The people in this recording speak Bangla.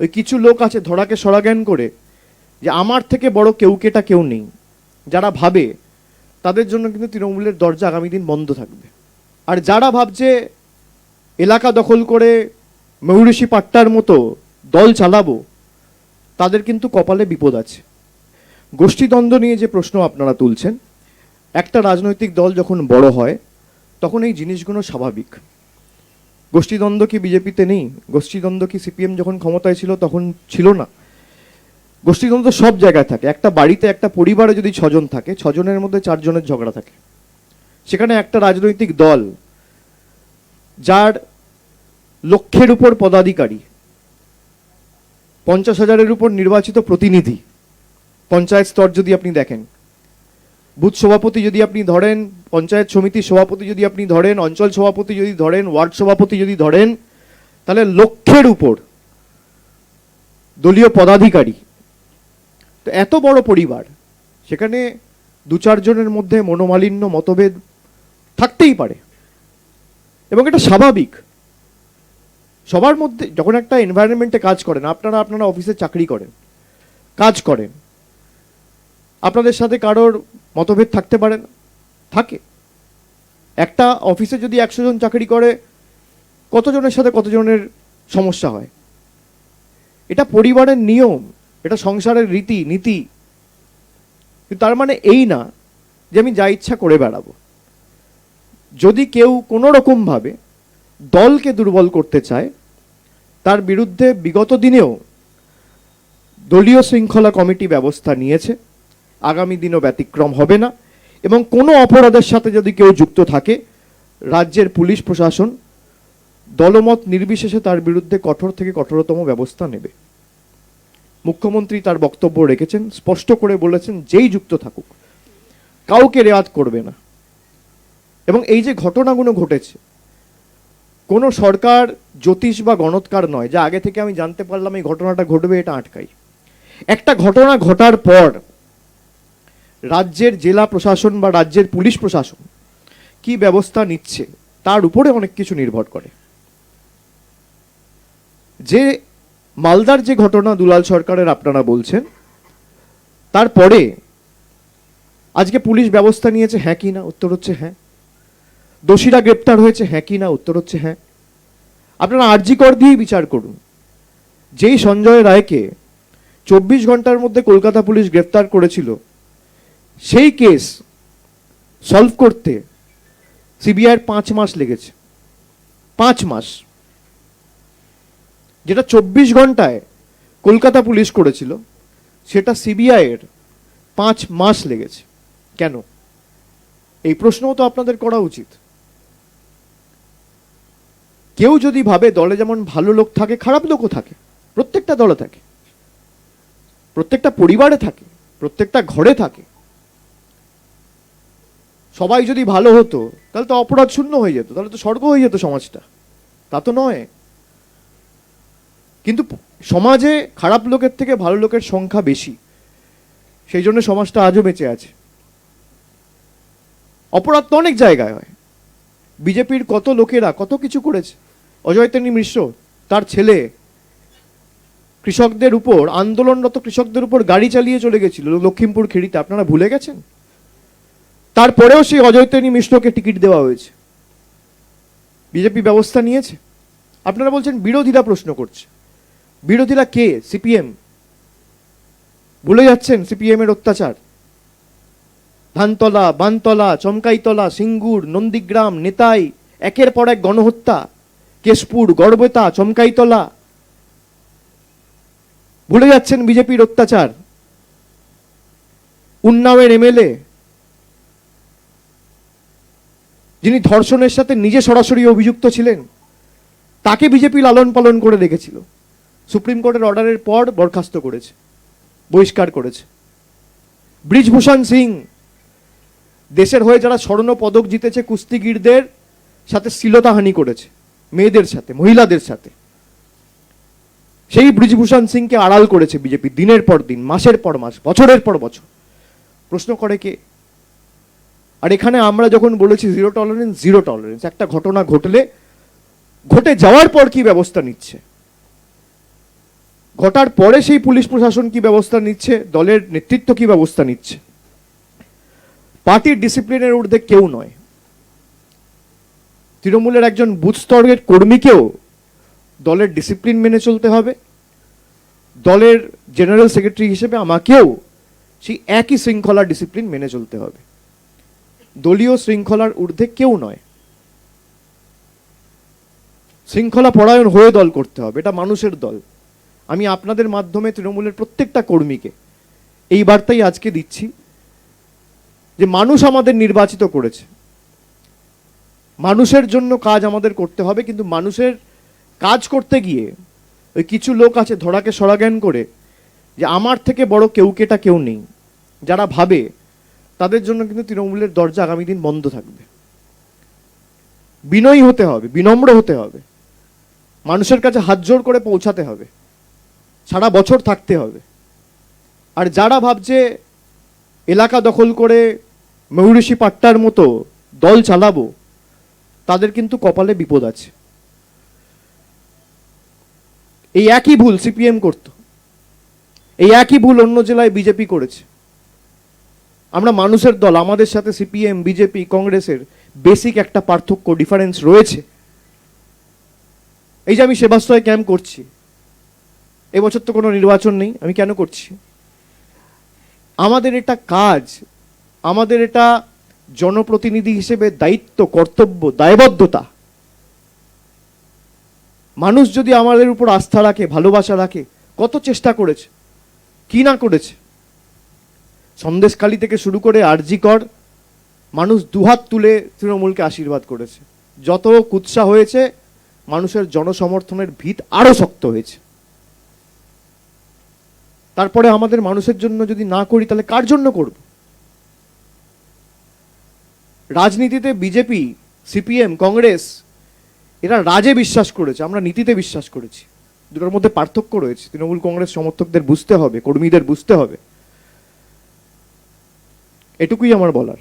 ওই কিছু লোক আছে ধরাকে সরাজ্ঞান করে যে আমার থেকে বড় কেউকেটা কেউ নেই, যারা ভাবে তাদের জন্য কিন্তু তৃণমূলের দরজা আগামী দিন বন্ধ থাকবে। আর যারা ভাবছে এলাকা দখল করে ময়ূরেশী পাট্টার মতো দল চালাবো, তাদের কিন্তু কপালে বিপদ আছে। গোষ্ঠীদ্বন্দ্ব নিয়ে যে প্রশ্ন আপনারা তুলছেন, একটা রাজনৈতিক দল যখন বড় হয় তখন এই জিনিসগুলো স্বাভাবিক। গোষ্ঠীদ্বন্দ্ব কি বিজেপিতে নেই? গোষ্ঠীদ্বন্দ্ব কি সিপিএম যখন ক্ষমতায় ছিল তখন ছিল না? গোষ্ঠীদ্বন্দ্ব সব জায়গায় থাকে। একটা বাড়িতে একটা পরিবারে যদি 6 জন থাকে, 6 জনের মধ্যে 4 জনের ঝগড়া থাকে। সেখানে একটা রাজনৈতিক দল যার লক্ষের উপর পদাধিকারী, 50,000-এর উপর নির্বাচিত প্রতিনিধি, পঞ্চায়েত স্তর যদি আপনি দেখেন, বুথ সভাপতি যদি আপনি ধরেন, পঞ্চায়েত সমিতির সভাপতি যদি আপনি ধরেন, অঞ্চল সভাপতি যদি ধরেন, ওয়ার্ড সভাপতি যদি ধরেন, তাহলে লক্ষের উপর দলীয় পদাধিকারী। তো এত বড় পরিবার, সেখানে 2-4 জনের মধ্যে মনোমালিন্য, মতভেদ থাকতেই পারে এবং এটা স্বাভাবিক। সবার মধ্যে যখন একটা এনভায়রনমেন্টে কাজ করেন, আপনারা অফিসে চাকরি করেন, কাজ করেন, আপনাদের সাথে কারোর মতভেদ থাকতে পারে না? থাকে। একটা অফিসে যদি 100 জন চাকরি করে, কতজনের সাথে কতজনের সমস্যা হয়? এটা পরিবারের নিয়ম, এটা সংসারের রীতি নীতি। কিন্তু তার মানে এই না যে আমি যা ইচ্ছা করে বেড়াবো। যদি কেউ কোনো রকমভাবে দলকে দুর্বল করতে চায়, তার বিরুদ্ধে বিগত দিনেও দলীয় শৃঙ্খলা কমিটি ব্যবস্থা নিয়েছে, আগামী দিনও ব্যতিক্রম হবে না। এবং কোনো অপরাধের সাথে যদি কেউ যুক্ত থাকে, রাজ্যের পুলিশ প্রশাসন দলমত নির্বিশেষে তার বিরুদ্ধে কঠোর থেকে কঠোরতম ব্যবস্থা নেবে। মুখ্যমন্ত্রী তার বক্তব্য রেখেছেন, স্পষ্ট করে বলেছেন যেই যুক্ত থাকুক কাউকে রেয়াত করবে না। এবং এই যে ঘটনাগুলো ঘটেছে, কোনো সরকার জ্যোতিষ বা গণৎকার নয় যে আগে থেকে আমি জানতে পারলাম এই ঘটনাটা ঘটবে, এটা আটকাই। একটা ঘটনা ঘটার পর রাজ্যের জেলা প্রশাসন বা রাজ্যের পুলিশ প্রশাসন কি ব্যবস্থা নিচ্ছে তার উপরে অনেক কিছু নির্ভর করে। যে মালদার যে ঘটনা দুলাল সরকারের আপনারা বলছেন, তারপরে আজকে পুলিশ ব্যবস্থা নিয়েছে, হ্যাঁ কি না? উত্তর হচ্ছে হ্যাঁ। দোষীরা গ্রেপ্তার হয়েছে, হ্যাঁ কি না? উত্তর হচ্ছে হ্যাঁ। আপনারা আরজি কর দিয়েই বিচার করুন। যেই সঞ্জয় রায়কে 24 ঘন্টার মধ্যে কলকাতা পুলিশ গ্রেপ্তার করেছিল, সেই কেস সলভ করতে সিবিআইয়ের 5 মাস লেগেছে। 5 মাস। যেটা 24 ঘন্টায় কলকাতা পুলিশ করেছিল, সেটা সিবিআইয়ের 5 মাস লেগেছে। কেন? এই প্রশ্নও তো আপনাদের করা উচিত। কেউ যদি ভাবে দলে যেমন ভালো লোক থাকে, খারাপ লোকও থাকে, প্রত্যেকটা দলে থাকে, প্রত্যেকটা পরিবারে থাকে, প্রত্যেকটা ঘরে থাকে। সবাই যদি ভালো হতো তাহলে তো অপরাধ শূন্য হয়ে যেত, তাহলে তো স্বর্গ হয়ে যেত সমাজটা। তা তো নয়। কিন্তু সমাজে খারাপ লোকের থেকে ভালো লোকের সংখ্যা বেশি, সেই জন্য সমাজটা আজও বেঁচে আছে। অপরাধ তো অনেক জায়গায় হয়। বিজেপির কত লোকেরা কত কিছু করেছে। অজয় মিশ্র, তার ছেলে কৃষকদের উপর, আন্দোলনরত কৃষকদের উপর গাড়ি চালিয়ে চলে গেছিল লক্ষিমপুর খেড়িতে, আপনারা ভুলে গেছেন? তারপরেও সেই অজয় মিশ্রকে টিকিট দেওয়া হয়েছে। বিজেপি ব্যবস্থা নিয়েছে। আপনারা বলছেন বিরোধীরা প্রশ্ন করছে। বিরোধীরা কে? সিপিএম। ভুলে যাচ্ছেন সিপিএম এর অত্যাচার। ধানতলা, বানতলা, চমকাইতলা, সিঙ্গুর, নন্দীগ্রাম, নেতাই, একের পর এক গণহত্যা। কেশপুর, গড়বেতা, চমকাইতলা। ভুলে যাচ্ছেন বিজেপির অত্যাচার। উন্নাওয়ের এমএলএ, যিনি ধর্ষণের সাথে নিজে সরাসরি অভিযুক্ত ছিলেন, তাকে বিজেপি লালন পালন করে রেখেছিল। সুপ্রিম কোর্টের অর্ডারের পর বরখাস্ত করেছে, বহিষ্কার করেছে। ব্রিজভূষণ সিং, দেশের হয়ে যারা স্বর্ণ পদক জিতেছে কুস্তিগীরদের সাথে শ্লীলতাহানি করেছে, মেয়েদের সাথে, মহিলাদের সাথে, সেই ব্রিজভূষণ সিংকে আড়াল করেছে বিজেপি দিনের পর দিন, মাসের পর মাস, বছরের পর বছর। প্রশ্ন করে কে? আর এখানে আমরা যখন বলেছি জিরো টলারেন্স, জিরো টলারেন্স, একটা ঘটনা ঘটলে ঘটে যাওয়ার পর কি ব্যবস্থা নিচ্ছে, ঘটার পরে সেই পুলিশ প্রশাসন কি ব্যবস্থা নিচ্ছে, দলের নেতৃত্ব কি ব্যবস্থা নিচ্ছে, পার্টির ডিসিপ্লিনের ঊর্ধ্বে কেউ নয়। তৃণমূলের একজন বুথ স্তরের কর্মীকেও দলের ডিসিপ্লিন মেনে চলতে হবে, দলের জেনারেল সেক্রেটারি হিসেবে আমাকেও সেই একই শৃঙ্খলা ডিসিপ্লিন মেনে চলতে হবে। দলীয় শৃঙ্খলার ঊর্ধ্বে কেউ নয়। শৃঙ্খলা পরায়ণ হয়ে দল করতে হবে, এটা মানুষের দল। আমি আপনাদের মাধ্যমে তৃণমূলের প্রত্যেকটা কর্মীকে এই বার্তাই আজকে দিচ্ছি যে মানুষ আমাদের নির্বাচিত করেছে, মানুষের জন্য কাজ আমাদের করতে হবে, কিন্তু মানুষের কাজ করতে গিয়ে ওই কিছু লোক আছে ধরাকে সরাজ্ঞান করে যে আমার থেকে বড় কেউকেটা কেউ নেই, যারা ভাবে, তাদের জন্য কিন্তু তৃণমূলের দরজা আগামী দিন বন্ধ থাকবে। বিনয়ী হতে হবে, বিনম্র হতে হবে, মানুষের কাছে হাত জোর করে পৌঁছাতে হবে, সারা বছর থাকতে হবে। আর যারা ভাবছে এলাকা দখল করে ময়ূরীষি পাট্টার মতো দল চালাবো, তাদের কিন্তু কপালে বিপদ আছে। এই একই ভুল সিপিএম করত, এই একই ভুল অন্য জেলায় বিজেপি করেছে। আমরা মানুষের দল, আমাদের সাথে সিপিএম, বিজেপি, কংগ্রেসের বেসিক একটা পার্থক্য, ডিফারেন্স রয়েছে। এই যে আমি সেবাশ্রয় ক্যাম্প করছি, এবছর তো কোনো নির্বাচন নেই, আমি কেন করছি? আমাদের এটা কাজ, আমাদের এটা জনপ্রতিনিধি হিসেবে দায়িত্ব, কর্তব্য, দায়বদ্ধতা। মানুষ যদি আমাদের উপর আস্থা রাখে, ভালোবাসা রাখে, কত চেষ্টা করেছে, কি না করেছে। সন্দেশখালী থেকে শুরু করে আরজি কর, মানুষ দুহাত তুলে তৃণমূলকে আশীর্বাদ করেছে। যত কুৎসা হয়েছে, মানুষের জনসমর্থনের ভিত আরো শক্ত হয়েছে। তারপরে আমাদের মানুষের জন্য যদি না করি, তাহলে কার জন্য করব? রাজনীতিতে বিজেপি, সিপিএম, কংগ্রেস এরা রাজে বিশ্বাস করেছে, আমরা নীতিতে বিশ্বাস করেছি। দুটোর মধ্যে পার্থক্য রয়েছে। তৃণমূল কংগ্রেস সমর্থকদের বুঝতে হবে, কর্মীদের বুঝতে হবে। এটুকুই আমার বলার।